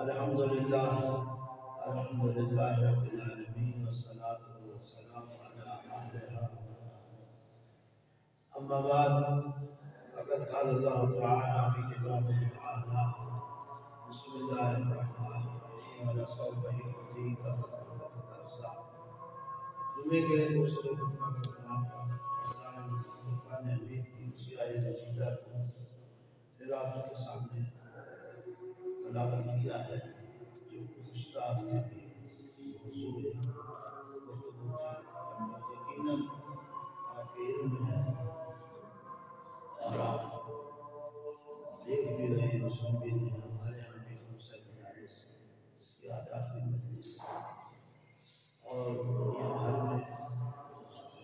الحمدللہ الحمدللہ رب العالمین والصلاة والسلام علی آلہ اما بعد فقد قال اللہ تعالی فی کتابہ تعالی بسم اللہ الرحمن الرحیم ولسوف یعطیک ربک فترضی۔ جمعے کے دوسرے خطبہ کے دوران فرقان حمید کی اسی آیت مجیدہ کو پھر آپ کے سامنے تلاوت کیا ہے جو گزشتہ ہفتے میں موضوع گفتگو تھی اور یقیناً آپ کے علم میں ہے اور آپ دیکھ بھی رہے ہیں اور سن بھی رہے ہیں۔ ہمارے یہاں بھی خمسہ مجالس اس کی آج آخری مجلس ہے اور یہ ہمارے میں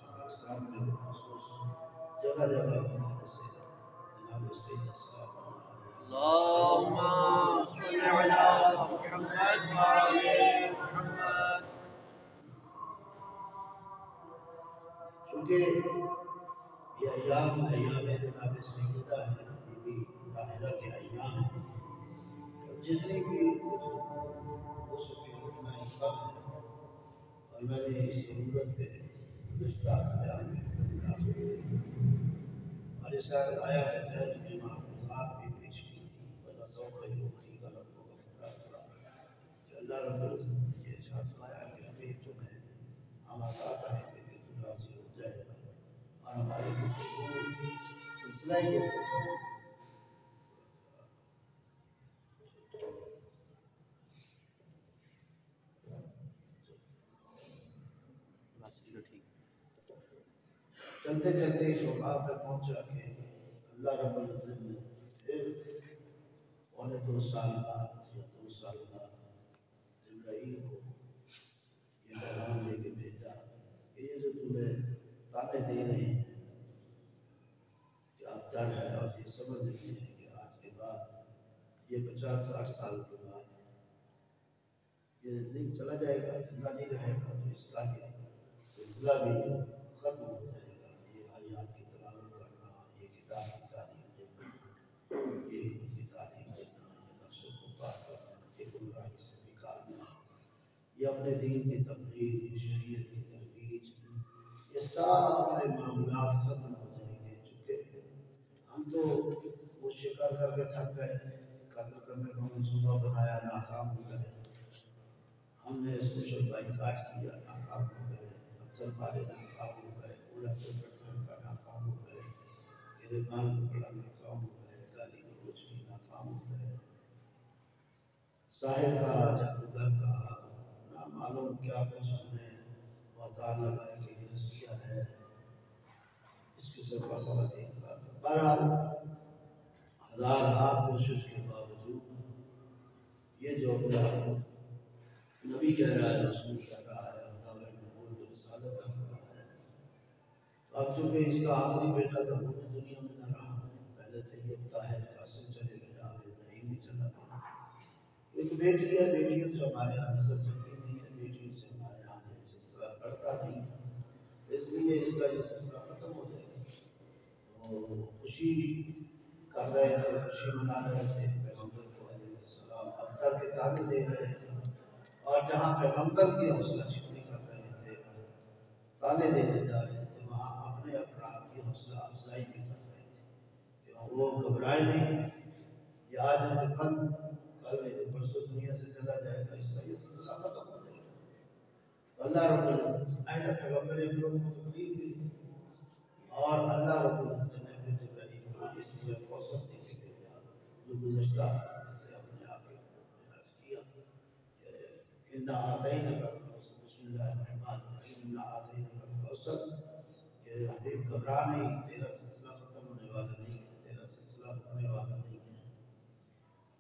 پاکستان میں خصوص جگہ جگہ مجالس ہے۔ جناب سید اسرار اللهم صل على محمد وعلى محمد۔ چونکہ یہ ایام جناب سیدہ ہیں، بی بی طاہرہ کے ایام ہیں، اور جتنی بھی گفتگو ہو سکے اتنا ہی کم ہے، اور میں نے اس ضرورت پہ گزشتہ ہفتے اور اس آیا کے تحت میں معلومات بھی پیش کی تھی وَلَسَوْفَ يُعْطِيكَ رَبُّكَ فَتَرْضَىٰ کہ اللہ رب العزت نے یہ ارشاد فرمایا کہ ابھی تمہیں ہم عطا کریں گے کہ تم راضی ہو جائے گا۔ اور ہماری گفتگو سلسلہ گفتگو چلتے چلتے اس مقام پہ پہنچا کہ اللہ رب العزت نے پھر پونے 2 سال بعد یا 2 سال بعد جبرائیل کو یہ پیغام دے کے بھیجا کہ یہ جو تمہیں تانے دے رہے ہیں کہ اب ڈر ہے اور یہ سمجھ رہے ہیں کہ آج کے بعد یہ 50-60 سال کے بعد یہ نہیں چلا جائے گا، زندہ نہیں رہے گا، تو اس کا یہ سلسلہ بھی ختم ہو جائے گا۔ یہ آیات کی تلاوت کرنا، یہ کتاب کی تعلیم دینا، یہ خود کی تعلیم دینا، یہ نفس کو پاک کرنا، یہ گمراہی سے نکالنا، یہ اپنے دین کی تبلیغ، یہ شریعت کی ترویج، یہ سارے معاملات ختم ہو جائیں گے۔ چونکہ ہم تو وہ شکار کر کے تھک گئے، قتل کرنے کا منصوبہ بنایا، ناکام ہو گئے، ہم نے سوشل بائیکاٹ کیا، ناکام ہو گئے، پتھر مارے، ناکام ہو گئے، اڑتے پٹھن کا ناکام ہو گئے، گریبان پکڑا ناکام ہو گئے، گالی گلوچ کی ناکام ہو گئے، ساحر کا، جادوگر کا، نہ معلوم کیا کچھ ہم نے بہتان لگائے کہ یہ رسیہ ہے، اس قسم کا خواتین کا۔ بہرحال ہزارہا کوشش کے باوجود یہ جو اپنا نبی کہہ رہا ہے، رسول کہہ رہا ہے، دعویٰ نبوت و رسالت کر رہا ہے، تو اب چونکہ اس کا آخری بیٹا تھا وہ بھی دنیا میں نہ رہا، پہلے طیب طاہر قاسم چلے گئے، اب ابراہیم بھی چلا گیا۔ ایک بیٹی ہے، بیٹیوں سے ہمارے یہاں نسل چلتی نہیں ہے، بیٹیوں سے ہمارے یہاں یہ سلسلہ بڑھتا نہیں ہے، اس لیے اس کا یہ سلسلہ ختم ہو جائے گا۔ تو خوشی کر رہے تھے، خوشی منا رہے تھے پیغمبر کو علیہ السلام، ابتر کے تانے دے رہے تھے، اور جہاں پیغمبر کی حوصلہ شکنی کر رہے تھے اور تانے دینے جا رہے تھے، وہاں اپنے افراد کی حوصلہ افزائی بھی کر رہے تھے کہ وہ گھبرائے نہیں، یہ آج نہیں تو کل نہیں تو پرسوں دنیا سے چلا جائے گا، اس کا یہ سلسلہ ختم ہو جائے گا۔ اللہ رب العزت آئے پیغمبر اکرم کو تکلیف دی اور اللہ رب العزت نے پھر جبرائیل کو اس لیے کوثر دے کے بھیجا جو گزشتہ ہفتے اپنے آپ میں عرض کیا کہ اِنَّا أَعْطَيْنَاكَ الْكَوْثَرَ، بسم اللہ الرحمن الرحیم، اِنَّا أَعْطَيْنَاكَ الْكَوْثَرَ کہ حبیب گھبرا نہیں، تیرا سلسلہ ختم ہونے والا نہیں ہے، تیرا سلسلہ رکنے والا نہیں ہے،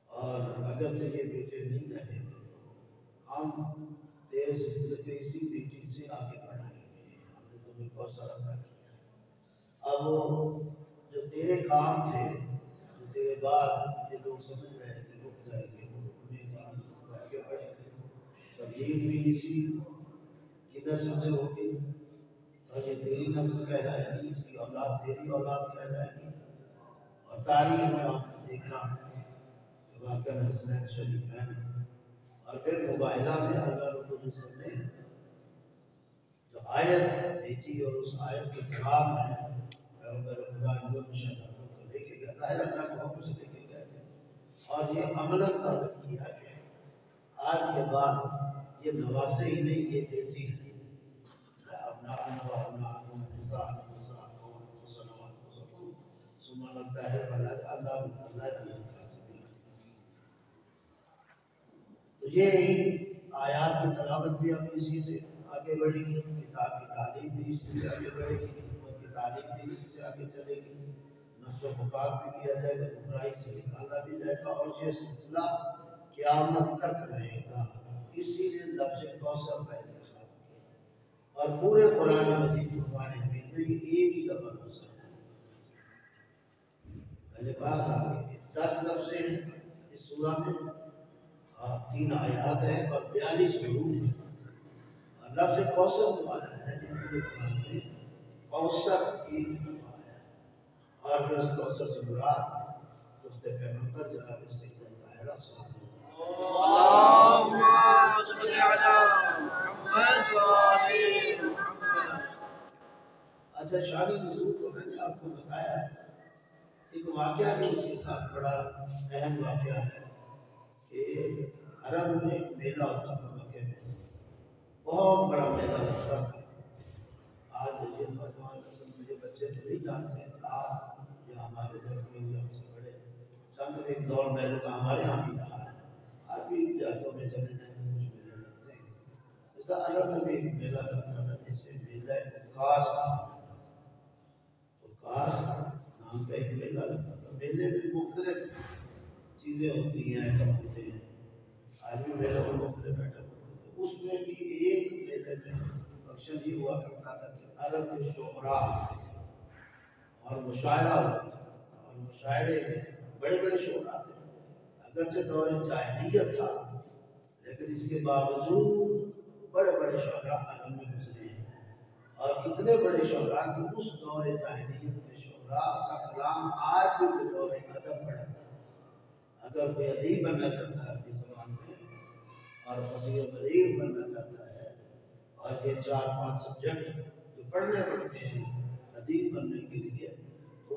اور اگر تیرے بیٹے نہیں رہے تو ہم تیرے سلسلے کے اسی بیٹی سے آگے بڑھائیں گے، ہم نے تمہیں کوثر عطا کیا ہے۔ اب جو تیرے کام تھے، جو تیرے بعد یہ لوگ سمجھ رہے تھے رک جائیں گے، وہ رکنے نہیں، آگے بڑھیں گے۔ تبلیغ بھی اسی کی نسل سے ہوگی اور یہ تیری نسل کہلائے گی، اس کی اولاد تیری اولاد کہلائے گی، اور تاریخ میں آپ نے دیکھا کہ واقعہ حسنین شریفین اور پھر مباہلہ میں اللہ رب العزت نے جو آیت بھیجی اور اس آیت کے جواب میں پیغمبر خدا جو شہادتوں کو لے کے گیا ظاہر اللہ کے حکم سے لے کے گئے تھے اور یہ عملاً ثابت کیا کہ آج کے بعد یہ نواسے ہی نہیں یہ بیٹی ہے اپنا لگتا ہے تو یہ آیات کی تلاوت بھی اب اسی سے آگے بڑھے گی، کتاب کی تعلیم بھی اسی سے آگے بڑھے گی، حکمت کی تعلیم بھی اسی سے آگے چلے گی، نفس و پاک بھی کیا جائے گا، گمراہی سے نکالا بھی جائے گا اور یہ سلسلہ قیامت تک رہے گا۔ اسی لیے لفظ کوثر کا انتخاب کیا اور پورے قرآن مجید قرآن حمید میں ایک ہی دفعہ گزرا۔ میں نے کہا تھا کہ 10 لفظ ہیں اس سورہ میں، 3 آیات ہیں اور 42 حروف ہیں۔ اور لفظ کوثر جو آیا ہے یہ پورے قرآن میں کوثر ایک ہی دفعہ آیا ہے اور پھر اس کوثر سے مراد دخت پیغمبر جناب سیدنا طاہرہ صلی اللهم صل على محمد وآل محمد۔ اچھا، شان نزول کو میں نے آپ کو بتایا ہے، ایک واقعہ بھی اس کے ساتھ بڑا اہم واقعہ ہے کہ عرب میں ایک میلہ ہوتا تھا مکے میں، بہت بڑا میلہ ہوتا تھا۔ آج یہ نوجوان نسل کے بچے تو نہیں جانتے ہیں، آپ یا ہمارے دیکھنے میں ہم سے بڑے جانتے ایک دور میلوں کا ہمارے یہاں بھی رہا ہے، آج بھی دیہاتوں میں چلے جائیں تو کچھ میلے لگتے ہیں۔ اس کا عرب میں بھی ایک میلہ لگتا تھا جسے میلہ عکاس کہا جاتا تھا۔ عکاس نام کا ایک میلہ لگتا تھا۔ میلے میں مختلف چیزیں ہوتی ہیں، آئٹم ہوتے ہیں، آج بھی میلوں میں مختلف آئٹم ہوتے ہیں۔ اس میں بھی ایک میلے میں فنکشن یہ ہوا کرتا تھا کہ عرب کے شعراء آتے تھے اور مشاعرہ ہوا کرتا تھا، اور مشاعرے میں بڑے بڑے شعراء تھے۔ اگرچہ دور جاہلیت تھا لیکن اس کے باوجود بڑے بڑے شعراء عرب میں گزرے ہیں، اور اتنے بڑے شعراء کہ اس دور جاہلیت میں شعراء کا کلام آج بھی دور ادب پڑھا جاتا ہے۔ اگر کوئی ادیب بننا چاہتا ہے اپنی زبان میں اور فصیح و بلیغ بننا چاہتا ہے، اور یہ 4-5 سبجیکٹ جو پڑھنے پڑتے ہیں ادیب بننے کے لیے، تو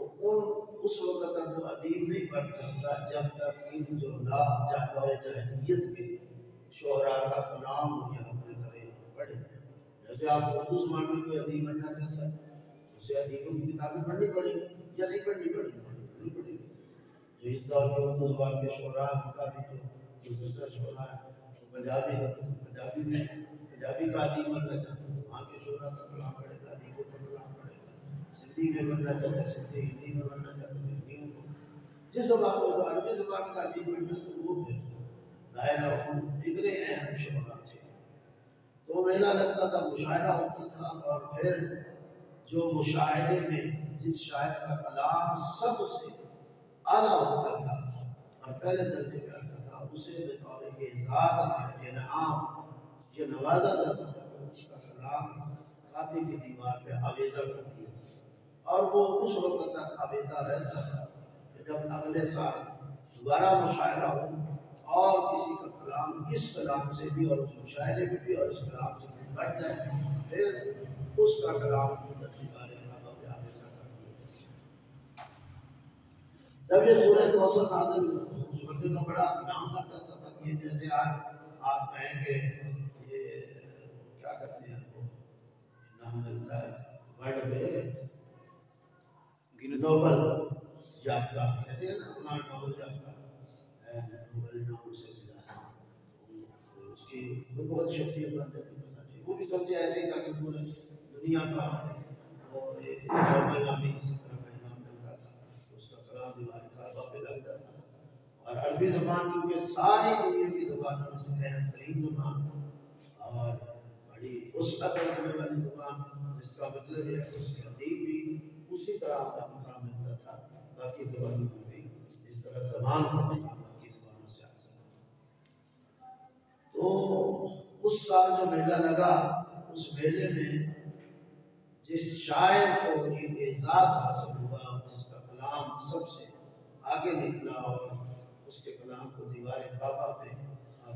اس وقت تک وہ ادیب نہیں بن سکتا جب تک ان جو دور جاہلیت کے شعراء کا کلام یاد نہ کرے اور پڑھے۔ جیسے آپ اردو زبان میں کوئی ادیب بننا چاہتا ہے اسے ادیبوں کی کتابیں پڑھنی پڑیں گی یا نہیں پڑھنی پڑیں گی؟ پڑھنی پڑیں گی۔ جو اس دور کے اردو زبان کے شعراء ہیں ان کا بھی جو دوسرا شعراء ہے وہ پنجابی کا ادیب بننا چاہتا ہے وہاں کے شعراء کا کلام پڑھے گا، ادیبوں کا کلام پڑھے گا۔ سندھی میں بننا چاہتا ہے سندھی، ہندی میں بننا چاہتا ہے ہندیوں کو، جس زبان میں تو عربی زبان کا ادیب بننا تو وہ پھر ظاہر ہے اتنے اہم شعراء تھے۔ تو میلہ لگتا تھا، مشاعرہ ہوتا تھا، اور پھر جو مشاعرے میں جس شاعر کا کلام سب سے اعلیٰ ہوتا تھا اور پہلے درجے پہ آتا تھا اسے بطور اعزاز انعام یہ نوازا جاتا تھا کہ اس کا کلام کعبے کی دیوار پہ آویزہ کر دیا تھا، اور وہ اس وقت تک آویزہ رہتا تھا کہ جب اگلے سال دوبارہ مشاعرہ ہو اور کسی کا کلام اس کلام سے بھی اور اس مشاعرے میں بھی اور اس کلام سے بھی بڑھ جائے پھر اس کا کلام دیوار کعبہ پہ آویزہ کر دیا جاتا۔ جب یہ سورہ کوثر نازل ہوئی اس وقت کا بڑا نام کرتا تھا، یہ جیسے آج آپ کہیں کہ یہ کیا کہتے ہیں وہ نام ملتا ہے ورلڈ میں نوبل یافتہ کہتے ہیں نا، نوبل یافتہ نوبل نام سے ملا ہے، اس کی بہت شخصیت بن جاتی ہے۔ وہ بھی سمجھے ایسے ہی تھا کہ پورے دنیا کا اور نوبل نامی اسی طرح کا انعام ملتا تھا، اس کا کلام دیوار کعبہ پہ لگ جاتا تھا۔ اور عربی زبان کیونکہ ساری دنیا کی زبانوں میں سے اہم ترین زبان اور بڑی وسعت رکھنے والی زبان، جس کا مطلب ہے کہ اس کے ادیب بھی اسی طرح کا مقام ملتا تھا، باقی زبانوں میں بھی اس طرح زبان کا مقام باقی زبانوں سے حاصل ہے۔ تو اس سال جو میلہ لگا اس میلے میں جس شاعر کو یہ اعزاز حاصل ہوا اور جس کا کلام سب سے آگے نکلا اور اس کے کلام کو دیوار کعبہ پہ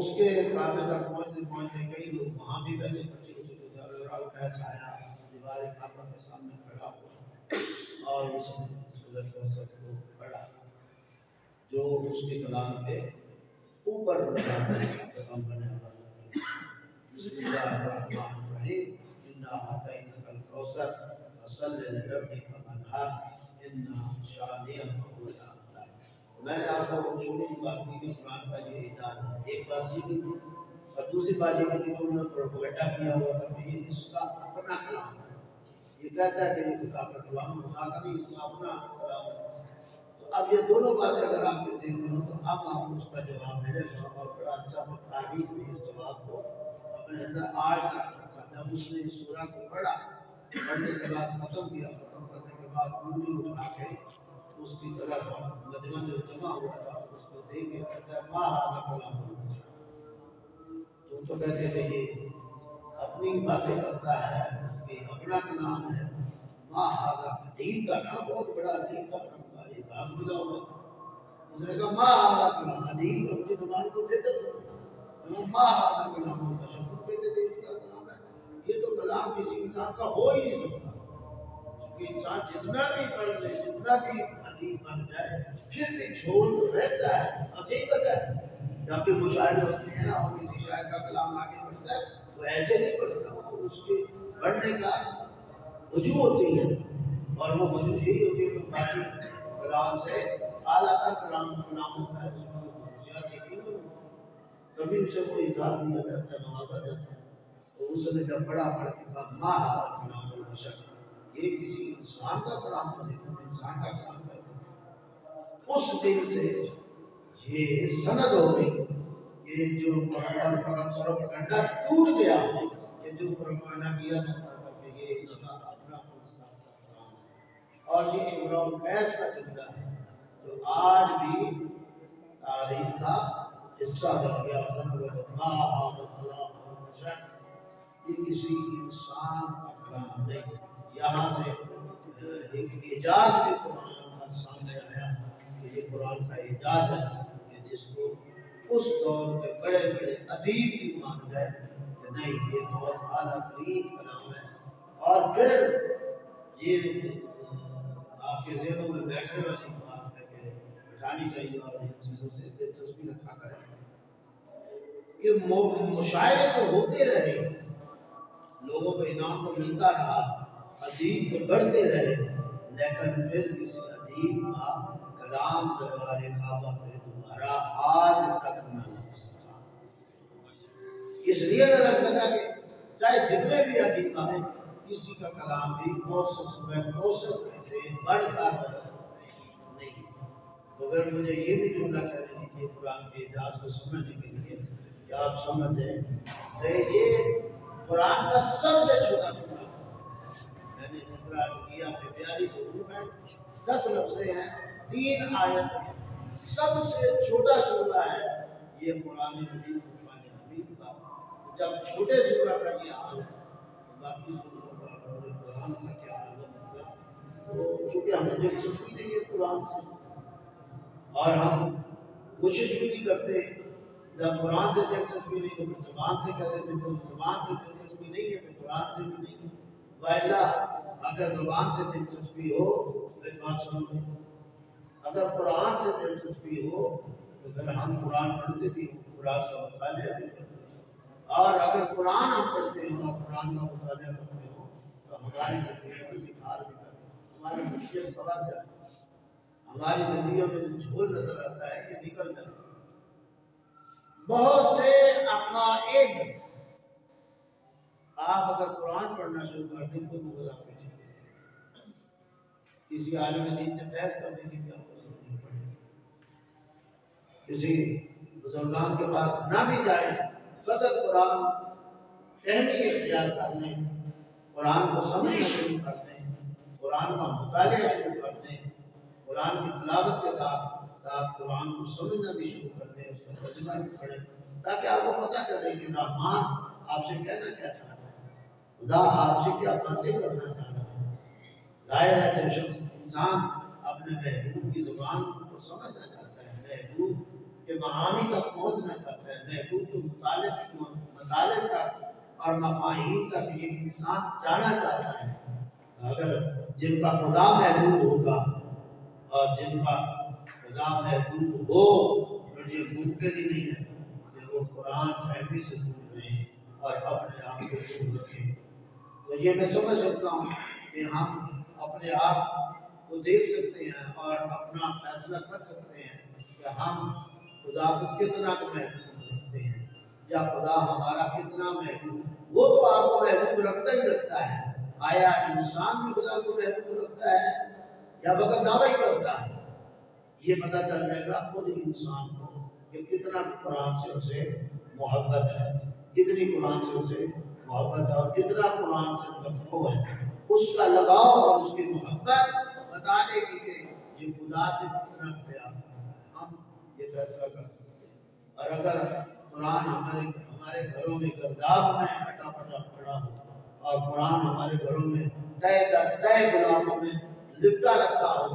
اس کے کعبے تک پہنچتے پہنچتے کئی لوگ وہاں بھی پہلے اکٹھے ہو چکے تھے. اور کیسا آیا دیوار کعبہ کے سامنے کھڑا ہوا اور اس نے سورۃ کوثر کو پڑھا جو اس کے کلام کے اوپر پیغمبر نے بسم اللہ الرحمن الرحیم انا اعطیناک الکوثر فصلی لربک وانحر ان شانئک هو الابتر. میں نے آپ کو شروع کی بات کی کہ قرآن کا یہ اعجاز ہے. ایک بات یہ کی اور دوسری بات یہ کہ انہوں نے پروپیگنڈا کیا ہوا تھا کہ یہ اس کا اپنا کلام ہے. یہ کہتا ہے کہ یہ خدا کا کلام خدا کا نہیں، اس کا اپنا کلام ہے. تو اب یہ دونوں باتیں اگر آپ کے ذہن میں ہو تو اب آپ کو اس کا جواب ملے گا اور بڑا اچھا تاریخ نے اس جواب کو اپنے اندر آج تک رکھا. جب اس نے اس سورہ کو پڑھا، پڑھنے کے بعد ختم کیا، ختم کرنے کے بعد انگلی اٹھا کے اس کی طرف مجمع جو جمع ہوا تھا اس کو دیکھ کے کہتا ہے ما ھذا کلام اللہ. تم تو کہتے تھے یہ اپنی باتیں کرتا ہے، اس کی اپنا کلام ہے. ما ھذا ادیب کا نام بہت بڑا ادیب کا اعزاز ملا ہوا تھا. اس نے کہا ما ھذا کلام، ادیب اپنی زبان کو بہتر سمجھتا. ما ھذا کلام البشر، تم کہتے تھے اس کا کلام ہے. یہ تو کلام کسی انسان کا ہو ہی نہیں سکتا. انسان جتنا بھی پڑھ لے، جتنا بھی ادیب بن جائے، پھر بھی جھول رہتا ہے. حقیقت ہے جب بھی مشاعرے ہوتے ہیں اور کسی شاعر کا کلام آگے بڑھتا ہے وہ ایسے نہیں بڑھتا، وہ اس کے بڑھنے کا وجوہ ہوتی ہے اور وہ وجوہ یہی ہوتی ہے کہ باقی کلام سے اعلیٰ تر کلام ہوتا ہے. اس میں خصوصیات یقین ہوتی ہے تبھی اسے وہ اعزاز دیا جاتا ہے، نوازا جاتا ہے. تو اس نے جب پڑھا پڑھ کے کہا ما ھذا کلام البشر، یہ کسی انسان کا کلام تو نہیں تھا، انسان کا کلام ہے. اس دن سے یہ سند ہو گئی، یہ جو پروپیگنڈا ٹوٹ گیا. یہ جو پروپیگنڈا کیا جاتا تھا کہ یہ اس کا اپنا کلام ہے. اور یہ امرؤ القیس کا جملہ ہے جو آج بھی تاریخ کا حصہ بن گیا. ما ھذا کلام البشر، یہ کسی انسان کا کلام نہیں. یہاں سے ایک اعجاز بھی قرآن کا سامنے آیا کہ یہ قرآن کا اعجاز ہے کہ جس کو اس دور کے بڑے بڑے ادیب بھی مان گئے کہ نہیں یہ بہت اعلیٰ ترین کلام ہے. اور پھر یہ آپ کے ذہنوں میں بیٹھنے والی بات ہے کہ بٹھانی چاہیے اور ان چیزوں سے دلچسپی رکھا کریں کہ مشاعرے تو ہوتے رہے، لوگوں کو انعام تو ملتا رہا، ادیب تو بڑھتے رہے، لیکن پھر کسی ادیب کا کلام دیوار کعبہ پہ دوبارہ آج تک نہ لگ سکا. اس لیے نہ لگ سکا کہ چاہے جتنے بھی ادیب آئے کسی کا کلام بھی سورہ کوثر میں سے بڑھ کر نہیں. تو پھر مجھے یہ بھی جملہ کہنے دیجیے قرآن کے اعجاز کو سمجھنے کے لیے کہ آپ سمجھیں کہ یہ قرآن کا سب سے چھوٹا سورہ ہے. میں نے جس طرح عرض کیا کہ 42 حروف ہیں، 10 لفظیں ہیں، 3 آیت ہیں. سب سے چھوٹا سورہ ہے یہ قرآن مجید قرآن حمید کا. جب چھوٹے سورہ کا یہ حال ہے تو باقی سوروں کا پورے قرآن کا کیا عالم ہوگا. تو چونکہ ہمیں دلچسپی نہیں ہے قرآن سے اور ہم کوشش بھی نہیں کرتے، جب قرآن سے دلچسپی نہیں ہے تو زبان سے کیسے دلچسپی، زبان سے دلچسپی نہیں ہے تو قرآن سے بھی نہیں ہے. وَإِلَّا اگر زبان سے دلچسپی ہو تو ایک بات سنو گے، اگر قرآن سے دلچسپی ہو تو پھر ہم قرآن پڑھتے بھی قرآن کا مطالعہ بھی کرتے ہیں. اور اگر قرآن ہم پڑھتے ہیں اور قرآن کا مطالعہ کرتے ہوں تو ہماری زندگی میں نکھار بھی کرتے ہیں، ہماری مشکل سوال جائے، ہماری زندگیوں میں جو جھول نظر آتا ہے یہ نکل جائے. بہت سے عقائد آپ اگر قرآن پڑھنا شروع کر دیں تو وہ آپ کے ٹھیک ہے. کسی عالم دین سے بحث کرنے کی بھی آپ کو ضرورت نہیں پڑے، کسی بزرگان کے پاس نہ بھی جائیں، فقط قرآن فہمی اختیار کر لیں، قرآن کو سمجھنا شروع کر دیں، قرآن کا مطالعہ شروع کر دیں، قرآن کی تلاوت کے ساتھ ساتھ قرآن کو سمجھنا بھی شروع کر دیں، اس کا ترجمہ بھی پڑھیں تاکہ آپ کو پتہ چلے کہ رحمان آپ سے کہنا کیا چاہ رہا ہے، خدا آپ سے کیا باتیں کرنا چاہ رہا ہے. ظاہر ہے جو شخص انسان اپنے محبوب کی زبان کو سمجھنا چاہتا ہے، محبوب کے معانی تک پہنچنا چاہتا ہے، محبوب کے مطالب تک اور مفاہیم تک یہ انسان جانا چاہتا ہے۔ اگر جن کا خدا محبوب ہوگا اور جن کا خدا محبوب ہو، اور یہ ممکن ہی نہیں ہے کہ وہ قرآن فہمی سے دور رہیں اور اپنے آپ کو دور رکھیں۔ تو یہ میں سمجھ سکتا ہوں کہ ہم اپنے آپ کو دیکھ سکتے ہیں اور اپنا فیصلہ کر سکتے ہیں کہ ہم خدا کو کتنا محبوب رکھتے ہیں یا خدا ہمارا کتنا محبوب۔ وہ تو آپ کو محبوب رکھتا ہی رکھتا ہے، آیا انسان بھی خدا کو محبوب رکھتا ہے یا فقط دعویٰ ہی کرتا ہے؟ یہ پتہ چل جائے گا خود انسان کو کہ کتنا قرآن سے اسے محبت ہے، کتنی قرآن سے اسے محبت ہے اور کتنا قرآن سے لگاؤ ہے۔ اس کا لگاؤ اور اس کی محبت بتا دے گی کہ یہ خدا سے کتنا پیار کرتا ہے۔ ہم یہ فیصلہ کر سکتے ہیں۔ اور اگر قرآن ہمارے گھروں میں گرداب میں اٹا پٹا پڑا ہو اور قرآن ہمارے گھروں میں تہ در تہ غلافوں میں لپٹا رکھا ہو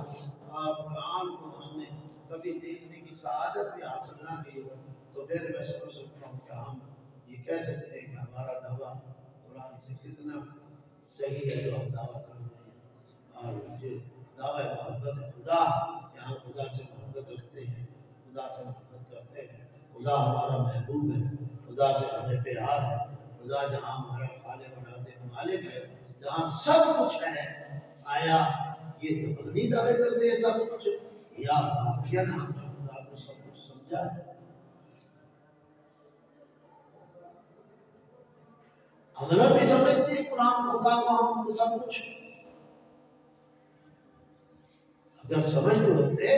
اور قرآن کو ہم نے کبھی دیکھنے کی سعادت بھی حاصل نہ کی ہو، تو پھر میں سمجھ سکتا ہوں کہ ہم یہ کہہ سکتے ہیں کہ ہمارا دعویٰ قرآن سے کتنا صحیح ہے جو ہم دعویٰ کر رہے ہیں۔ اور یہ دعویٰ محبت خدا کہ ہم خدا سے محبت رکھتے ہیں، خدا سے محبت کرتے ہیں، خدا ہمارا محبوب ہے، خدا سے ہمیں پیار ہے، خدا جہاں ہمارا خالق رازق مالک ہے، جہاں سب کچھ ہے۔ آیا یہ زبانی دعوے کرتے ہیں سب کچھ، یا واقعاً ہم نے خدا کو سب کچھ سمجھا ہے؟ عملاً بھی سمجھتے ہیں قرآن خدا کو ہم سب کچھ؟ اگر سمجھتے ہوتے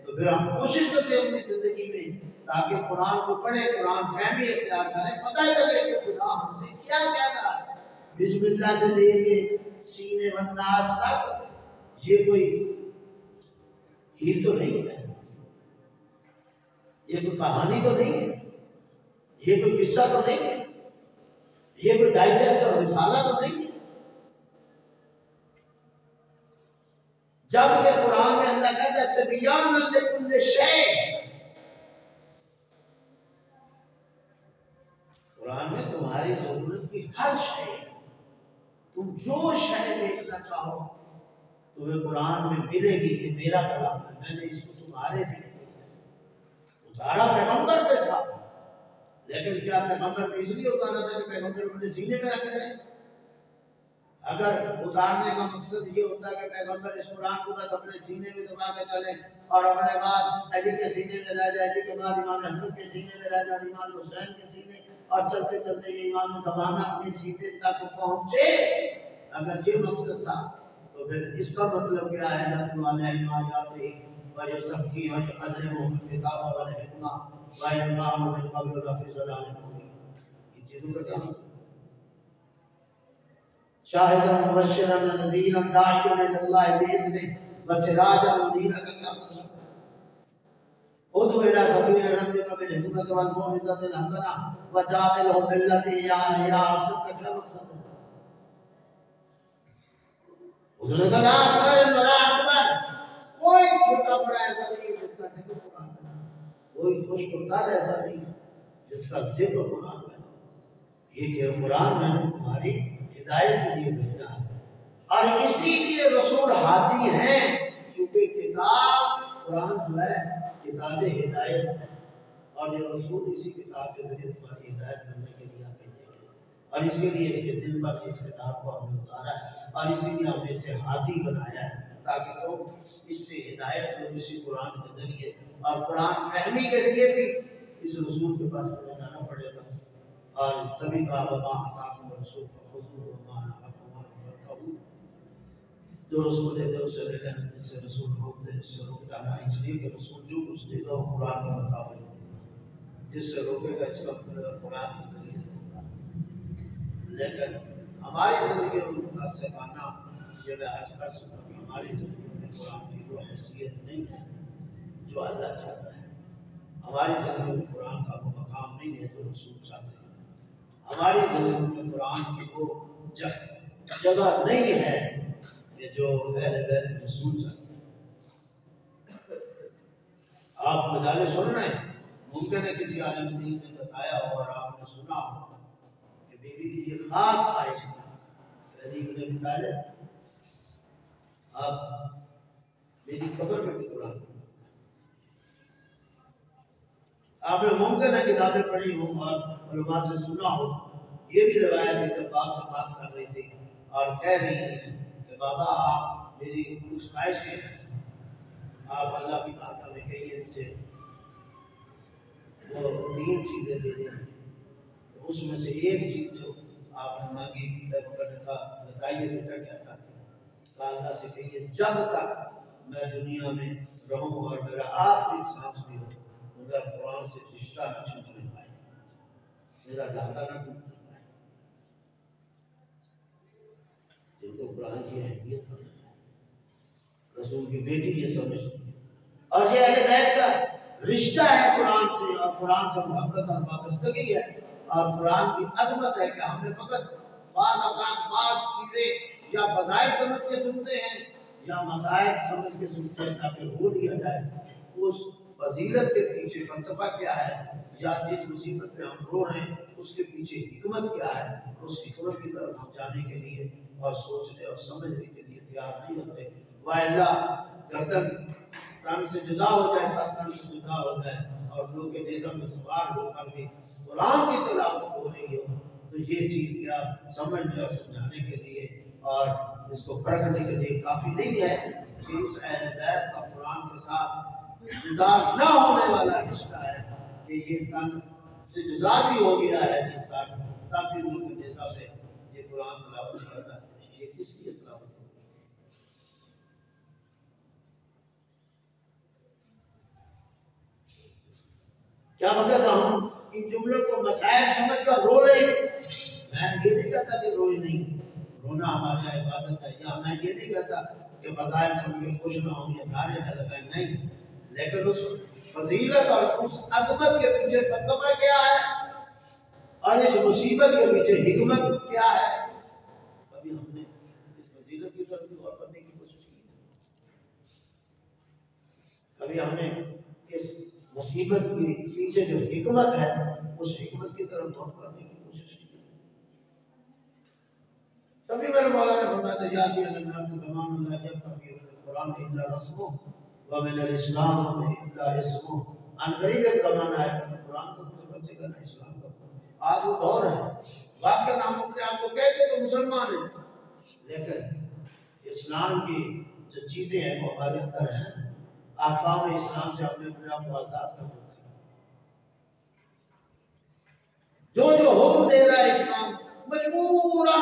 تو پھر ہم کوشش کرتے ہیں اپنی زندگی میں تاکہ قرآن کو پڑھے، قرآن فہمی اختیار کریں، پتہ چلے کہ خدا ہم سے کیا کہہ رہا ہے۔ بسم اللہ سے لے کے سینے والناس تک یہ کوئی ہیر تو نہیں ہے، یہ کوئی کہانی تو نہیں ہے، یہ کوئی قصہ تو نہیں ہے، یہ کوئی ڈائجسٹ اور رسالہ تو نہیں ہے۔ جب کہ قرآن میں اللہ کہتا ہے تبیان لکل شیء، قرآن میں تمہاری ضرورت کی ہر شے، تم جو شے دیکھنا چاہو تمہیں قرآن میں ملے گی۔ کہ میرا کلام ہے، میں نے اس کو تمہارے لیے اتارا، پیغمبر پہ تھا، لیکن کیا پیغمبر پہ اس لیے اتارا تھا کہ پیغمبر اپنے سینے میں رکھ جائے؟ اگر اتارنے کا مقصد یہ ہوتا ہے کہ پیغمبر اس قرآن کو بس اپنے سینے میں دبا کے چلے اور اپنے بعد علی کے سینے میں رہ جائے، علی کے بعد امام حسن کے سینے میں رہ جائے، امام حسین کے سینے، اور چلتے چلتے یہ امام زمانہ کے سینے تک پہنچے، اگر یہ مقصد تھا تو پھر اس کا مطلب کیا ہے؟ نتلو علیہم آیاتہ ویزکیہم ویعلمہم الکتاب والحکمہ وإن كانوا من قبل لفی ضلال مبین۔ یہ چیزوں کا کیا مطلب؟ شاہدا مبشرا نذیرا داعیا الی اللہ باذنہ وسراجا منیرا کا کیا مطلب؟ ادعو الی سبیل ربک بالحکمۃ والموعظۃ الحسنہ وجادلہم بالتی ہی احسن کا کیا مقصد ہے؟ اس نے کہا لا صغیر ولا اکبر، کوئی چھوٹا بڑا ایسا نہیں ہے جس کا ذکر قرآن میں نہ ہو، کوئی خشک و تر ایسا نہیں ہے جس کا ذکر قرآن میں نہ ہو۔ یہ کہ قرآن میں نے تمہاری ہدایت کے لیے بھیجا ہے، اور اسی لیے رسول ہادی ہیں، چونکہ کتاب قرآن جو ہے کتاب ہدایت ہے، اور یہ رسول اسی کتاب کے ذریعے تمہاری ہدایت کرنے کے لیے آگے لے گئے، اور اسی لیے اس کے دل پر اس کتاب کو ہم نے اتارا ہے، اور اسی لیے ہم نے اسے ہادی بنایا ہے تاکہ تم اس سے ہدایت لو اسی قرآن کے ذریعے، اور قرآن فہمی کے لیے بھی اس رسول کے پاس تمہیں جانا پڑے گا۔ اور تبھی کہا وما آتاکم الرسول فخذوہ وما نہاکم عنہ فانتہوا، جو رسول دے دے اسے لے لینا، جس سے رسول روک دے اس سے روک جانا، اس لیے کہ رسول جو کچھ دے گا وہ قرآن کے مطابق ہے، جس سے روکے گا اس کا مطلب قرآن کے ذریعے۔ لیکن ہماری زندگی میں متاسفانہ یہ میں عرض کر سکتا ہوں کہ ہماری زندگی میں قرآن کی وہ حیثیت نہیں ہے جو اللہ چاہتا ہے، ہماری زندگی میں قرآن کا وہ مقام نہیں ہے جو رسول چاہتے ہیں، ہماری زندگی میں قرآن کی وہ جگہ نہیں ہے کہ جو اہل بیت رسول چاہتے ہیں۔ آپ مجالس سن رہے ہیں، ممکن ہے کسی عالم دین نے بتایا ہو اور آپ نے سنا ہو کہ بیوی کی یہ خاص خواہش ہے ابن طالب آپ میری قبر پہ ٹکڑا دو. آپ نے ممکن ہے کتابیں پڑھی ہوں اور علماء سے سنا ہو. یہ بھی روایت ہے کہ باپ سے بات کر رہی تھی اور کہہ رہی ہے کہ بابا آپ میری کچھ خواہشیں ہیں، آپ اللہ کی بارگاہ میں کہیے مجھے وہ 3 چیزیں دے دیں. تو اس میں سے ایک چیز جو آپ نے مانگی نے کہا بتائیے بیٹا کیا چاہتے ہیں. اللہ سے کہیے جب تک میں دنیا میں رہوں اور میرا آخری سانس بھی ہو میرا قرآن سے رشتہ نہ چھوٹنے پائے، میرا داتا نہ ٹوٹنے پائے. جن کو قرآن کی اہمیت رسول کی بیٹی یہ سمجھتی ہے اور یہ اہل بیت کا رشتہ ہے قرآن سے اور قرآن سے محبت اور وابستگی ہے اور قرآن کی عظمت ہے کہ ہم نے فقط بعض چیزیں یا فضائل سمجھ کے سنتے ہیں یا مسائل سمجھ کے سنتے ہیں تاکہ رو لیا جائے. اس فضیلت کے پیچھے فلسفہ کیا ہے یا جس مصیبت پہ ہم رو رہے ہیں اس کے پیچھے حکمت کیا ہے، اس حکمت کی طرف ہم جانے کے لیے اور سوچنے اور سمجھنے کے لیے تیار نہیں ہوتے. وَإِلَّا گردن تن سے جدا ہو جائے، سر تن سے جدا ہو جائے اور لوگ کے نظام میں سوار ہو کر بھی قرآن کی تلاوت ہو رہی ہو تو یہ چیز کیا سمجھنے اور سمجھانے کے لیے اور اس کو پرکھنے کے لیے کافی نہیں ہے کہ اس اہل بیت کا قرآن کے ساتھ جدا نہ ہونے والا رشتہ ہے کہ یہ تن سے جدا بھی ہو گیا ہے اس ساتھ تب بھی ان کے نظام میں یہ قرآن تلاوت کرتا ہے. یہ کس لیے تلاوت ہوتی ہے؟ کیا وقت ہم ان جملوں کو مسائل سمجھ کر رو رہے ہیں؟ میں یہ نہیں کہتا کہ روئی نہیں، رونا ہماری عبادت ہے، یا میں یہ نہیں کہتا کہ فضائل سمجھ کے خوش نہ ہوں یا نعرے نہ لگائیں، نہیں. لیکن اس فضیلت اور اس عظمت کے پیچھے فلسفہ کیا ہے اور اس مصیبت کے پیچھے حکمت کیا ہے، کبھی ہم نے اس فضیلت کی طرف بھی غور کرنے کی کوشش کی؟ کبھی ہم نے اس مصیبت کے پیچھے جو حکمت ہے اس حکمت کی طرف غور کرنے کی کوشش کی؟ تبھی میرے مولا نے فرمایا تھا یاتی الناس زمان اللہ جب کبھی قرآن الا رسمو ومن الاسلام الا اسمو. ان قریب ایک زمانہ ہے کہ قرآن کو کچھ بچے گا نہ اسلام کا. آج وہ دور ہے واقعہ نام اپنے آپ کو کہتے تو مسلمان ہیں لیکن اسلام کی جو چیزیں ہیں وہ ہمارے اندر ہیں. احکام اسلام سے اپنے آپ کو آزاد کر رکھا ہے. جو حکم دے رہا ہے اسلام مجبوراً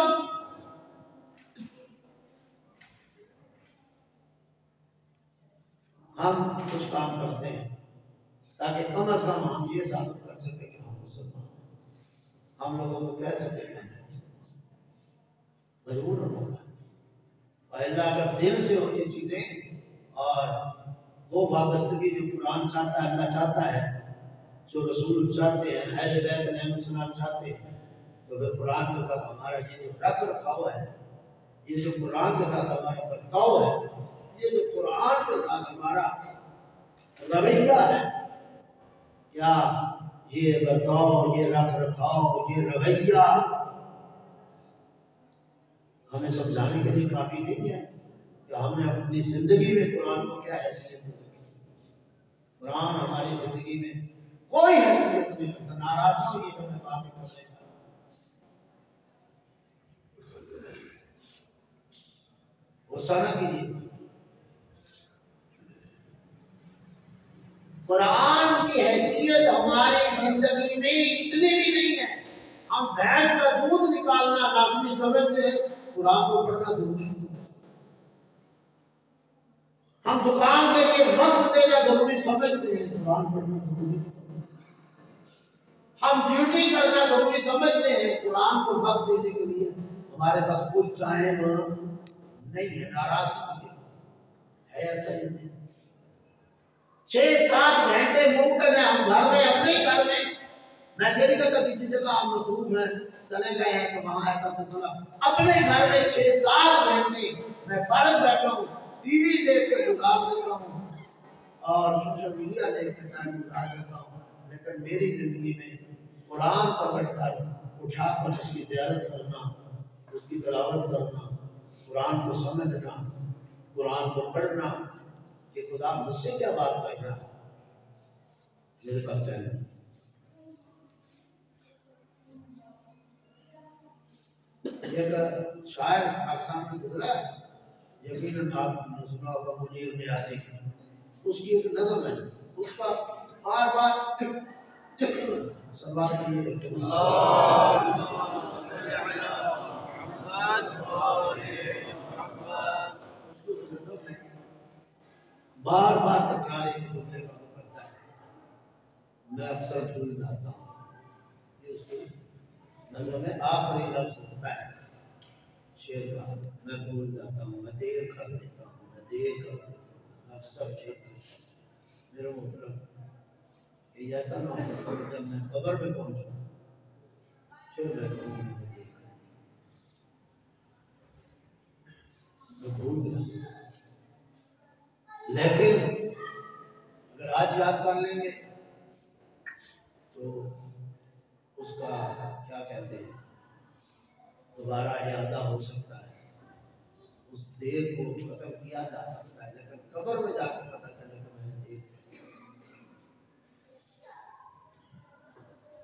ہم کچھ کام کرتے ہیں تاکہ کم از کم ہم یہ ثابت کر سکیں کہ ہم مسلمان ہیں. ہم لوگوں کو کہہ سکیں کہ مجبور ہوگا اور اللہ اگر دل سے ہو یہ چیزیں اور وہ وابستگی جو قرآن چاہتا ہے اللہ چاہتا ہے جو رسول چاہتے ہیں اہل بیت علیہ السلام چاہتے ہیں تو پھر قرآن کے ساتھ ہمارا یہ جو رکھا ہوا ہے، یہ جو قرآن کے ساتھ ہمارا برتاؤ ہے، یہ جو قرآن کے ساتھ ہمارا رویہ ہے، کیا یہ برتاؤ، یہ رکھاؤ، یہ رویہ ہمیں سمجھانے کے لیے کافی نہیں ہے کہ ہم نے اپنی زندگی میں قرآن کو کیا حیثیت دی؟ قرآن ہماری زندگی میں کوئی حیثیت نہیں رکھتا. ناراض نہ ہوئیے کہ میں باتیں کر رہے ہیں. غصہ نہ کیجیے. قرآن کی حیثیت ہماری زندگی میں اتنی بھی نہیں ہے. ہم بھینس کا دودھ نکالنا لازمی سمجھتے ہیں، قرآن کو پڑھنا ضروری نہیں سمجھتے. ہم دکان کے لیے وقت دینا ضروری سمجھتے ہیں، قرآن پڑھنا ضروری نہیں سمجھتے. ہم ڈیوٹی کرنا ضروری سمجھتے ہیں، قرآن کو وقت دینے کے لیے ہمارے پاس کوئی ٹائم نہیں ہے. ناراض ہے ایسا ہی نہیں. 6-7 گھنٹے ممکن ہے ہم گھر میں اپنے ہی گھر میں، میں یہ نہیں کہتا کسی جگہ ہم مصروف ہیں چلے گئے ہیں تو وہاں ایسا سلسلہ، اپنے گھر میں 6-7 گھنٹے میں فارغ بیٹھا ہوں، ٹی وی دیکھ کے گزار دیتا ہوں اور سوشل میڈیا دیکھ کے ٹائم گزار دیتا ہوں. لیکن میری زندگی میں قرآن پکڑ کر اٹھا کر اس کی زیارت کرنا، اس کی تلاوت کرنا، قرآن کو سمجھنا، قرآن کو پڑھنا کہ خدا مجھ سے کیا بات کر رہا ہے، میرے پاس ٹائم ہے۔ ایک شاعر آپ سامنے گزرا ہے، یقیناً آپ نے سنا ہوگا، منیر نیازی، اس کی ایک نظم ہے، اس کا بار بار سوال کیے کہ اس کو اس نظم میں بار بار تکرار ایک جملے کا کرتا ہے، میں اکثر بھول جاتا ہوں، یہ اس کی نظم میں آخری لفظ ہوتا ہے شعر کا، میں بھول جاتا ہوں، میں دیر کر دیتا ہوں، میں دیر کر دیتا ہوں، اکثر شعر میرے محترم کہ ایسا نہ ہو کہ جب میں قبر میں پہنچوں پھر میں کہوں میں نے دیر کر دی، میں بھول گیا۔ لیکن اگر آج یاد کر لیں گے تو اس کا کیا کہتے ہیں دوبارہ اعادہ ہو سکتا ہے، اس دیر کو ختم کیا جا سکتا ہے، لیکن قبر میں جا کے پتہ چلے کہ میں نے دیر کی۔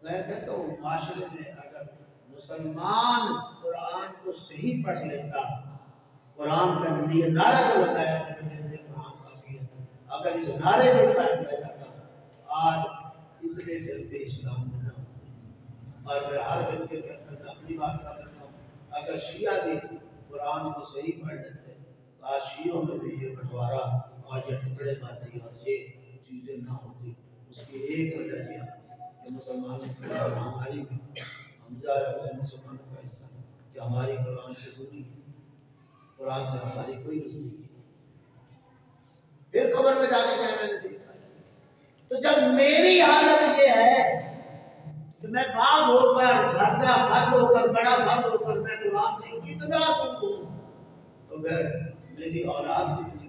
میں کہتا ہوں معاشرے میں اگر مسلمان قرآن کو صحیح پڑھ لیتا، قرآن کا لیے نعرہ جو لگایا تھا کہ میرے لیے قرآن کافی ہے، اگر اس نعرے میں قائم کیا جاتا آج اتنے فرقے اسلام میں نہ ہوتے، اور پھر ہر فرقے کے اندر اپنی بات کر لیتا ہوں، اگر شیعہ بھی قرآن کو صحیح پڑھ لیتے تو آج شیعوں میں بھی یہ بٹوارا اور یہ ٹکڑے بازی اور یہ چیزیں نہ ہوتی۔ اس کی ایک وجہ یہ ہے کہ مسلمانوں کی اور ہماری بھی ہم جا رہے ہیں مسلمانوں کا حصہ کہ ہماری قرآن سے دوری، قرآن سے ہماری کوئی نزدیکی نہیں۔ پھر قبر میں جانے کے میں نے دیکھا تو جب میری حالت یہ ہے کہ میں باپ ہو کر، گھر کا فرد ہو کر، بڑا فرد ہو کر میں قرآن سے اتنا دور ہوں تو پھر میری اولاد کتنی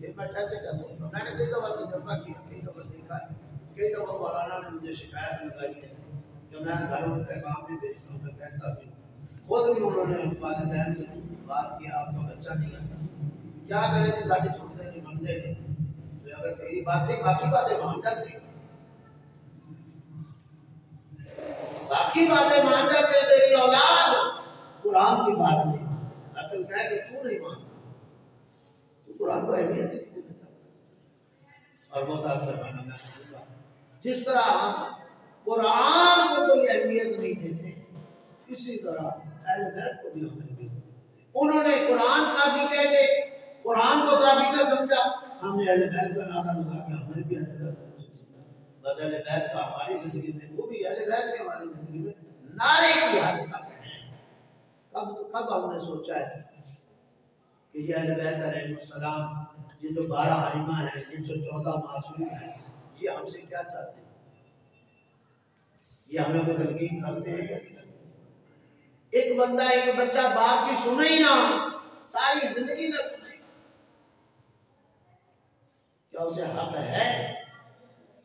یہ میں کیسے کہہ سکتا ہوں؟ میں نے کئی دفعہ تجربہ کیا، کئی دفعہ دیکھا ہے، کئی دفعہ مولانا نے مجھے شکایت لگائی ہے کہ میں گھروں میں پیغام بھی بھیجتا ہوں، میں کہتا بھی ہوں، خود بھی انہوں نے والدین سے بات کیا آپ کا بچہ نہیں آتا، کیا کرے جی ساری سنتے نہیں مانتے نہیں، اگر تیری باتیں باقی باتیں مان جاتے باقی باتیں مان جاتے تیری اولاد قرآن کی بات نہیں مانتے، اصل کہہ کہ تو نہیں مانتا، تو قرآن کو اہمیت نہیں دینا چاہتا۔ اور بہت اکثر میں کہوں گا جس طرح ہم قرآن کو کوئی اہمیت نہیں دیتے اسی طرح اہل بیت کو بھی ہم اہمیت نہیں دیتے۔ انہوں نے قرآن کافی کہہ کے قرآن کو کافی نہ سمجھا، ہم نے اہل بیت کا نعرہ لگا کے ہم نے بھی اہل بیت کو سمجھا، بس اہل بیت کا ہماری زندگی میں، وہ بھی اہل بیت کے ہماری زندگی میں نعرے کی حد تک ہے۔ کب ہم نے سوچا ہے کہ یہ اہل بیت علیہ السلام، یہ جو 12 ائمہ ہیں، یہ جو 14 معصوم ہیں، یہ ہم سے کیا چاہتے ہیں؟ یہ ہمیں کوئی تلقین کرتے ہیں یا نہیں کرتے؟ ایک بندہ، ایک بچہ باپ کی سنے ہی نہ، ساری زندگی نہ سنے، کیا اسے حق ہے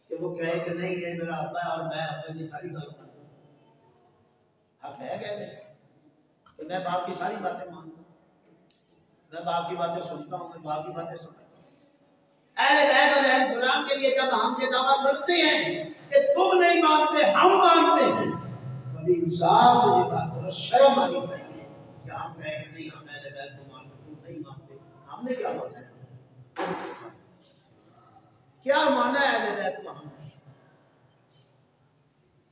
کہ وہ کہے کہ نہیں یہ میرا ابا ہے اور میں ابے کی ساری گل مانتا ہوں؟ حق ہے کہہ دے کہ میں باپ کی ساری باتیں مانتا ہوں، میں باپ کی باتیں سنتا ہوں، میں باپ کی باتیں سمجھتا ہوں۔ اہل بیت علیہ السلام کے لیے جب ہم یہ دعویٰ کرتے ہیں کہ تم نہیں مانتے ہم مانتے ہیں، کبھی انصاف سے یہ بات کرو، شرم آنی چاہیے کہ ہم کہیں کہ نہیں ہم اہل بیت کو مانتے، تم نہیں مانتے، ہم نے کیا مانا ہے؟ کیا مانا ہے اہل بیت کو؟ ہم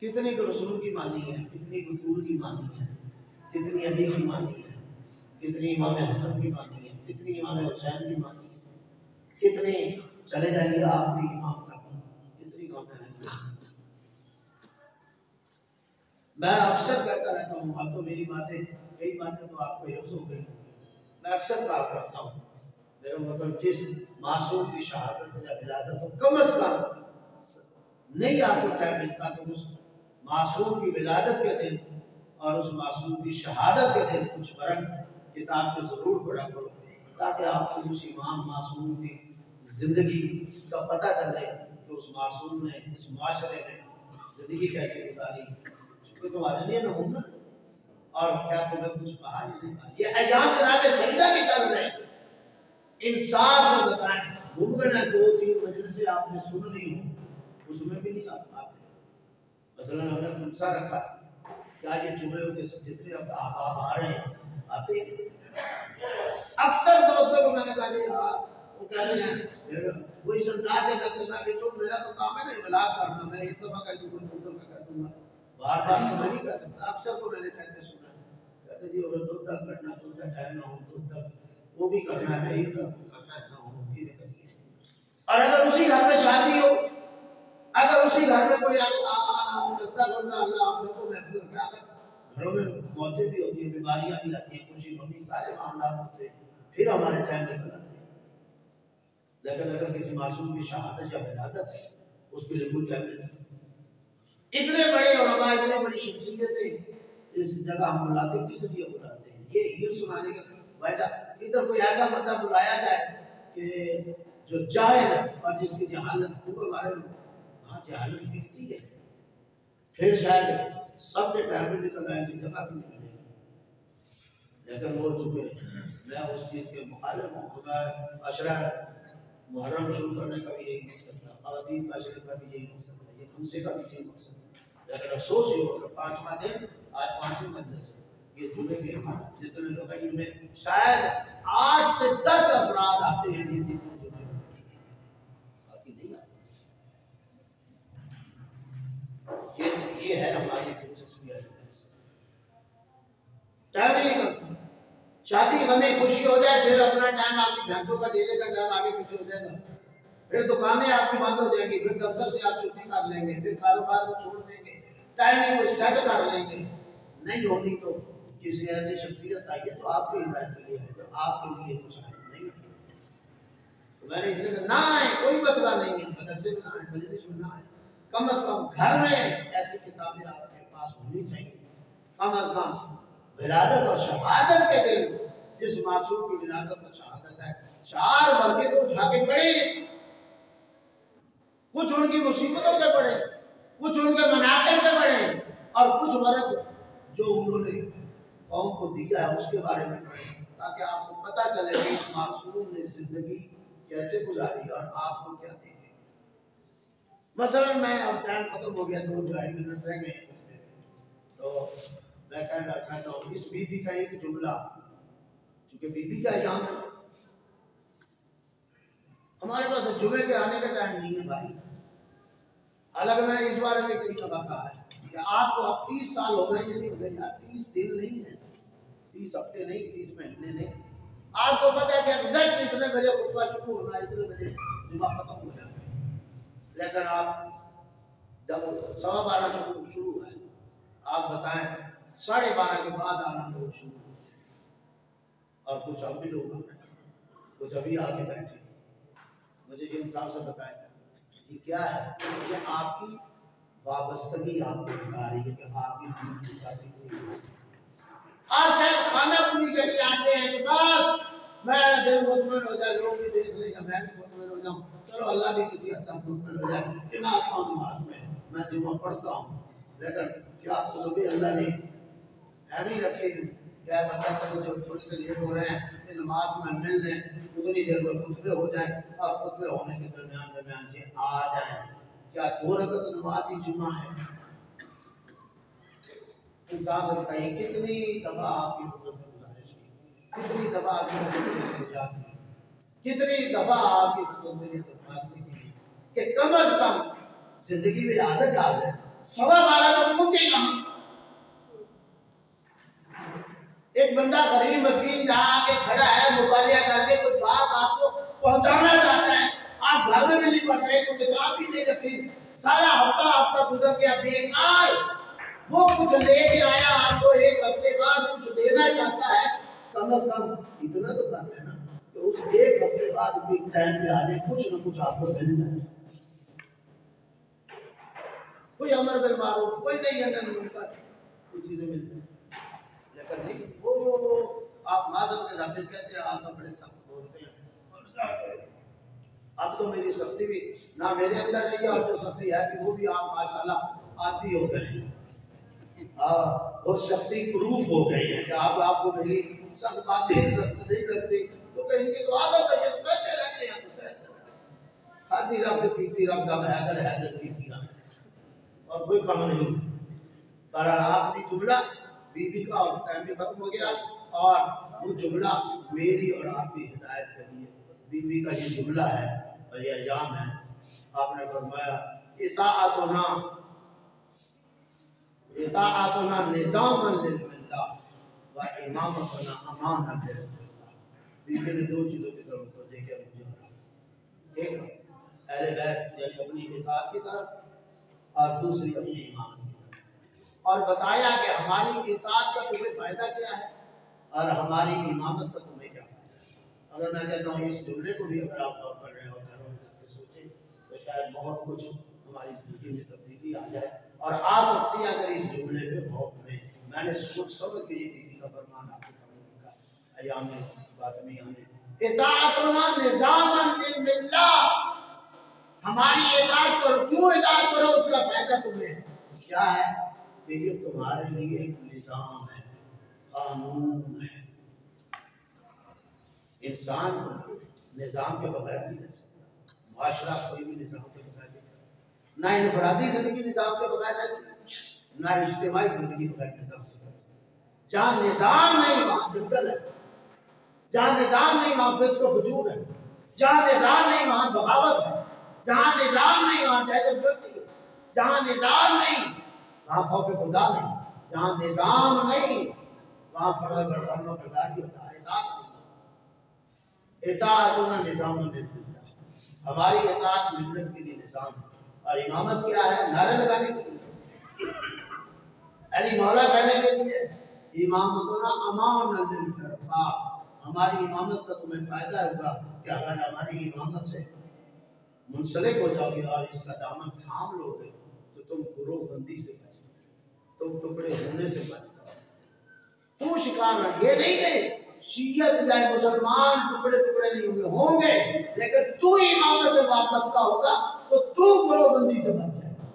کتنی تو رسول کی مانی ہے، کتنی بطول کی مانی ہے، کتنی علی کی مانی ہے، کتنی امام حسن کی مانی ہے، کتنی امام حسین کی مانی ہے، کتنی چلے جائیے آپ کی امام تک، کتنی قومیں ہیں۔ میں اکثر کہتا رہتا ہوں، اب تو میری باتیں، کئی باتیں تو آپ کو حفظ ہو گئی، میں اکثر کہا کرتا ہوں میرے مطلب جس معصوم کی شہادت یا ولادت ہو، کم از کم نہیں آپ کو ٹائم ملتا تو اس معصوم کی ولادت کے دن اور اس معصوم کی شہادت کے دن کچھ فرق کتاب کو ضرور پڑھا کرو، تاکہ آپ کو اس امام معصوم کی زندگی کا پتہ چلے کہ اس اس معصوم نے اس معاشرے میں زندگی کیسے گزاری، کوئی تمہارے لیے نمونہ اور کیا تمہیں کچھ کہا نہیں کہا؟ یہ ایام جناب سیدہ کے چل رہے ہیں، انصاف سے بتائیں، ممکن ہے 2-3 مجلسیں آپ نے سن لی ہوں، اس میں بھی نہیں آپ آتے۔ مثلا ہم نے خمسہ رکھا، کیا یہ جمعے کے جتنے احباب آ رہے ہیں آتے ہیں؟ اکثر دوستوں کو میں نے کہا جی وہ کہتے ہیں وہ اس انداز سے کہتے ہیں میں بھی چپ، میرا تو کام ہے نا ابلاغ کرنا، میں ایک دفعہ کہہ دوں گا 2 دفعہ کہہ دوں گا، بار بار تو میں نہیں کہہ سکتا۔ اکثر کو میں نے کہتے سنا کہتے جی اگر 2 تک کرنا 2 تک ٹائم نہ ہو 2 تک وہ بھی کرنا ہے، نہیں کرنا ہے نہ ہو بھی کرنی ہے۔ اور اگر اسی گھر میں شادی ہو، اگر اسی گھر میں کوئی ایسا کرنا اللہ آپ سب کو محفوظ کیا کر، گھروں میں موتیں بھی ہوتی ہیں، بیماریاں بھی آتی ہیں، خوشی غمی سارے معاملات ہوتے ہیں، پھر ہمارے ٹائم نکل آتے ہیں۔ لیکن اگر کسی معصوم کی شہادت یا ولادت ہے اس کے لیے کوئی ٹائم نہیں۔ اتنے بڑے علماء، اتنے بڑی شخصیتیں اس جگہ ہم بلاتے ہیں، کس لیے بلاتے ہیں؟ یہ ہیر سنانے کا فائدہ۔ ادھر کوئی ایسا بندہ بلایا جائے کہ جو جاہل اور جس کی جہالت کو ہمارے ہاں جہالت بکتی ہے، پھر شاید سب کے ٹائم میں نکل آئیں گے، جگہ بھی نہیں ملے گی۔ لیکن وہ چکے میں اس چیز کے مخالف ہوں کہ میں عشرہ محرم شروع کرنے کا بھی یہی مقصد تھا، خواتین کا عشرے کا بھی یہی مقصد تھا، یہ خمسے کا بھی یہی مقصد تھا۔ لیکن افسوس یہ ہو کہ 5واں دن آج 5ویں مجلس ہے، یہ جمعے کے جتنے لوگ ہیں ان میں شاید 8 سے 10 افراد آتے ہیں یہ دن جمعے میں، باقی نہیں آتے۔ یہ ہے ہماری دلچسپی ہے، ٹائم نہیں نکلتا۔ شادی غمی خوشی ہو جائے پھر اپنا ٹائم آپ کی بھینسوں کا ڈیلے کا ٹائم آگے پیچھے ہو جائے گا، پھر دکانیں آپ کی بند ہو جائیں گی، پھر دفتر سے آپ چھٹی کر لیں گے، پھر کاروبار کو چھوڑ دیں گے، ٹائم کو سیٹ کر لیں گے۔ نہیں ہوگی تو کسی ایسی شخصیت آئیے تو آپ کی ہدایت کے لیے ہے، جو آپ کے لیے کچھ ہے نہیں ہے۔ تو میں نے اس لیے کہا نہ آئے، کوئی مسئلہ نہیں ہے، مدرسے میں نہ آئے، مجلس میں نہ آئے، کم از کم گھر میں ایسی کتابیں آپ کے پاس ہونی چاہیے۔ کم از کم ولادت اور شہادت کے دن جس معصوم کی ولادت اور شہادت ہے 4 برقے تو اٹھا کے پڑھے، کچھ ان کی مصیبتوں کے پڑھے، کچھ ان کے مناقب کے پڑھے، اور کچھ ورق جو انہوں نے قوم کو دیا ہے اس کے بارے میں پڑھے، تاکہ آپ کو پتہ چلے کہ اس معصوم نے زندگی کیسے گزاری اور آپ کو کیا دے گی۔ مثلا میں اب ٹائم ختم ہو گیا، 2-2.5 منٹ رہ گئے، تو میں کہتا ہوں اس بی بی کا ایک جملہ، کیونکہ بی بی کا ایام ہے، ہمارے پاس جمعے کے آنے کا ٹائم نہیں ہے بھائی۔ حالانکہ میں نے اس بارے میں کئی دفعہ کہا ہے کہ آپ کو اب 30 سال ہو گئے، نہیں ہو گئے یار، 30 دن نہیں ہے، 30 ہفتے نہیں، 30 مہینے نہیں، آپ کو پتا ہے کہ ایگزیکٹ اتنے بجے خطبہ شروع ہونا ہے، اتنے بجے جمعہ ختم ہو جانا ہے، لیکن آپ جب 12:15 شروع ہے، آپ بتائیں 12:30 کے بعد آنا لوگ شروع ہو جائے، اور کچھ اب بھی لوگ آ رہے ہیں، کچھ ابھی آ کے بیٹھے۔ مجھے یہ انصاف سے بتائیں یہ کیا ہے؟ یہ آپ کی وابستگی آپ کو بتا رہی ہے کہ آپ کی دین کی شادی ہوئی ہے۔ آپ شاید خانہ پوری کے لیے آتے ہیں کہ بس میرا دل مطمئن ہو جائے، لوگ بھی دیکھ لیں گے، میں بھی مطمئن ہو جاؤں، چلو اللہ بھی کسی حد تک مطمئن ہو جائے کہ میں آتا ہوں نماز میں جمعہ پڑھتا ہوں۔ لیکن کیا خود بھی اللہ نے اہم ہی رکھے یا بندہ چلو جو تھوڑے سے لیٹ ہو رہے ہیں کہ نماز میں مل لیں، اتنی دیر میں خطبے ہو جائیں، اور خطبے ہونے کے درمیان جی آ جائیں۔ کیا 2 رکعت نماز ہی جمعہ ہے؟ انصاف سے بتائیے کتنی دفعہ آپ کی خدمت میں گزارش کی، کتنی دفعہ آپ کی خدمت میں گزارش کی، کتنی دفعہ آپ کی خدمت میں یہ درخواست کی کہ کم از کم زندگی میں عادت ڈال دیں، 12:15 تک پہنچے کہاں؟ ایک بندہ غریب مسکین جہاں آ کے کھڑا ہے، مطالعہ کر کے کوئی بات آپ کو پہنچانا چاہتا ہے، آپ گھر میں بھی نہیں پڑھ رہے، کوئی کتاب بھی نہیں رکھی، سارا ہفتہ آپ کا گزر گیا بیکار، وہ کچھ لے کے آیا آپ کو 1 ہفتے بعد کچھ دینا چاہتا ہے، کم از کم اتنا تو کر لینا کہ اس 1 ہفتے بعد بھی ٹائم پہ آ جائے، کچھ نہ کچھ آپ کو مل جائے، کوئی امر بالمعروف، کوئی نہیں ہے منکر، کوئی چیزیں مل جائیں۔ لیکن نہیں، وہ آپ معذرت کے ذات کہتے ہیں آپ سب بڑے سخت بولتے ہیں، اب تو میری سختی بھی نہ میرے اندر رہی ہے، اور جو سختی ہے کہ وہ بھی آپ ماشاءاللہ عادی ہو گئے ہیں، وہ سختی پروف ہو گئی ہے کہ آپ کو میری سخت باتیں سخت نہیں لگتی، کیونکہ ان کی تو عادت ہے، یہ تو کہتے رہتے ہیں، تو کہتے رہتے ہیں، کھاتی رفت پیتی رفت، اب حیدر حیدر پیتی رفت، اور کوئی کم نہیں۔ بہرحال آخری جملہ بی بی کا، اور ٹائم بھی ختم ہو گیا، اور وہ جملہ میری اور آپ کی ہدایت کے لیے بی بی کا یہ جملہ ہے اور یہ ایام ہے۔ آپ نے فرمایا اطاعتنا نظاما للملہ و امامتنا امانا للملہ۔ بی بی نے دو چیزوں کی طرف توجہ کیا مجھے، ایک اہل بیت یعنی اپنی اطاعت کی طرف، اور دوسری اپنی امامت کی طرف، اور بتایا کہ ہماری اطاعت کا تمہیں فائدہ کیا ہے اور ہماری امامت کا تمہیں کیا فائدہ ہے۔ اگر میں کہتا ہوں اس جملے کو بھی اگر آپ غور کر رہے ہیں اور گھروں میں جا کے سوچیں تو شاید بہت کچھ ہماری زندگی میں تبدیلی آ جائے، اور آ سکتی ہے اگر اس جملے پہ غور کریں۔ میں نے کچھ سمجھ کے یہ بیوی کا فرمان آپ کے سامنے رکھا ایام فاطمیہ میں، اطاعتنا نظاما للملہ، ہماری اطاعت کرو۔ کیوں اطاعت کرو؟ اس کا فائدہ تمہیں کیا ہے کہ یہ تمہارے لیے ایک نظام ہے، قانون ہے۔ انسان نظام کے بغیر نہیں رہ سکتا، معاشرہ کوئی بھی نظام کے بغیر نہیں رہ سکتا، نہ انفرادی زندگی نظام کے بغیر رہتی، نہ اجتماعی زندگی بغیر نظام کے بغیر۔ جہاں نظام نہیں وہاں جنگل ہے، جہاں نظام نہیں وہاں فسق و فجور ہے، جہاں نظام نہیں وہاں بغاوت ہے، جہاں نظام نہیں وہاں دہشت گردی ہے، جہاں نظام نہیں وہاں خوف خدا نہیں، جہاں نظام نہیں وہاں فرما برداری ہوتا ہے، اطاعتنا نظام للملہ، ہماری اطاعت ملت کے لیے نظام ہے۔ اور امامت کیا ہے؟ نعرے لگانے کے لیے، علی مولا کہنے کے لیے، امامتنا امان للفرقہ، ہماری امامت کا تمہیں فائدہ ہوگا کہ اگر ہماری امامت سے منسلک ہو جاؤ گے اور اس کا دامن تھام لو گے تو تم گروہ بندی سے بچ گئے، تم ٹکڑے ہونے سے بچ گئے۔ تو شکار ہے، یہ نہیں کہ شیعت جائے مسلمان ٹکڑے ٹکڑے نہیں ہوں گے، ہوں گے، لیکن تو امامت سے وابستہ ہوگا تو تو گروہ بندی سے بچ جائے گا،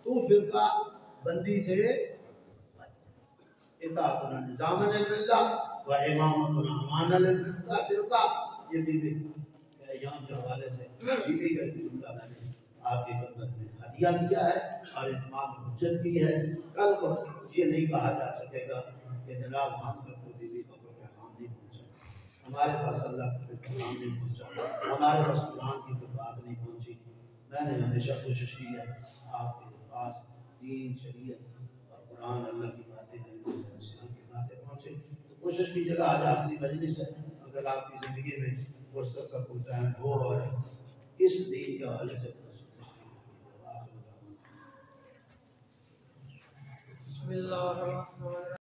تو فرقہ بندی سے بچ جائے۔ اطاعتنا نظاما للملہ و امامتنا امانا للفرقہ، فرقہ یہ بی بی ایام کے حوالے سے بی بی کا جملہ میں نے آپ کی خدمت میں ہدیہ کیا ہے اور اتمام حجت کی ہے۔ کل کو یہ نہیں کہا جا سکے گا کہ جناب ہم تک تو بی بی کا کوئی پیغام نہیں پہنچا، ہمارے پاس اللہ کا کوئی پیغام نہیں پہنچا، ہمارے پاس قرآن کی کوئی بات نہیں پہنچی۔ میں نے ہمیشہ کوشش کی ہے آپ کے پاس دین، شریعت اور قرآن اللہ کی باتیں ہیں، اسلام کی باتیں پہنچے، تو کوشش کیجیے گا۔ آج آخری مجلس ہے، اگر آپ کی زندگی میں فرصت کا کوئی ٹائم ہو اور اس دین کے حوالے سے بسم اللہ الرحمن